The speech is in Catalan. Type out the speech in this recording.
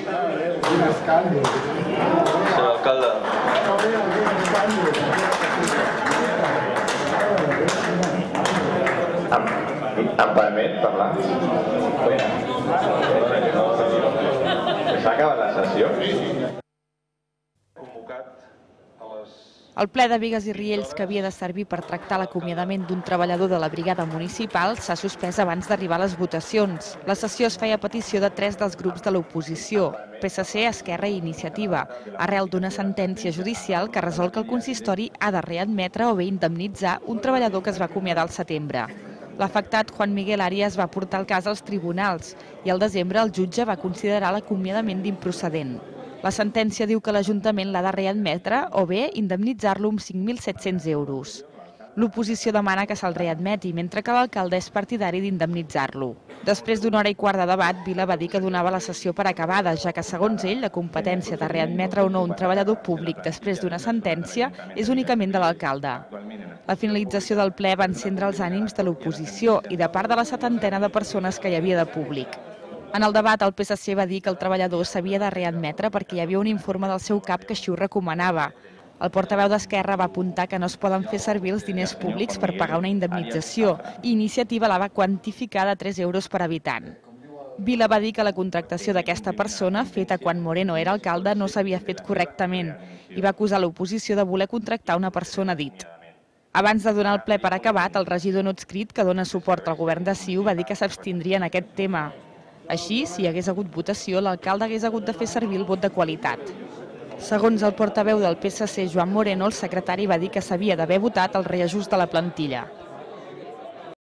Un escàndol. Senyor alcalde. Empalment, parlar. S'ha acabat la sessió. El ple de Bigues i Riells, que havia de servir per tractar l'acomiadament d'un treballador de la brigada municipal, s'ha suspès abans d'arribar a les votacions. La sessió es feia a petició de 3 dels grups de l'oposició, PSC, Esquerra i Iniciativa, arrel d'una sentència judicial que resol que el consistori ha de readmetre o bé indemnitzar un treballador que es va acomiadar al setembre. L'afectat, Juan Miguel Arias, va portar el cas als tribunals i al desembre el jutge va considerar l'acomiadament d'improcedent. La sentència diu que l'Ajuntament l'ha de readmetre o bé indemnitzar-lo amb 5.700 euros. L'oposició demana que se'l readmeti, mentre que l'alcalde és partidari d'indemnitzar-lo. Després d'una hora i quart de debat, Vila va dir que donava la sessió per acabada, ja que, segons ell, la competència de readmetre o no un treballador públic després d'una sentència és únicament de l'alcalde. La finalització del ple va encendre els ànims de l'oposició i de part de la 70ena de persones que hi havia de públic. En el debat, el PSC va dir que el treballador s'havia de readmetre perquè hi havia un informe del seu cap que així ho recomanava. El portaveu d'Esquerra va apuntar que no es poden fer servir els diners públics per pagar una indemnització i Iniciativa la va quantificar de 3 euros per habitant. Vila va dir que la contractació d'aquesta persona, feta quan Moreno era alcalde, no s'havia fet correctament i va acusar l'oposició de voler contractar una persona dit. Abans de donar el ple per acabat, el regidor no adscrit que dona suport al govern de CiU va dir que s'abstindria en aquest tema. Així, si hi hagués hagut votació, l'alcalde hagués hagut de fer servir el vot de qualitat. Segons el portaveu del PSC, Joan Moreno, el secretari va dir que s'havia d'haver votat el reajust de la plantilla.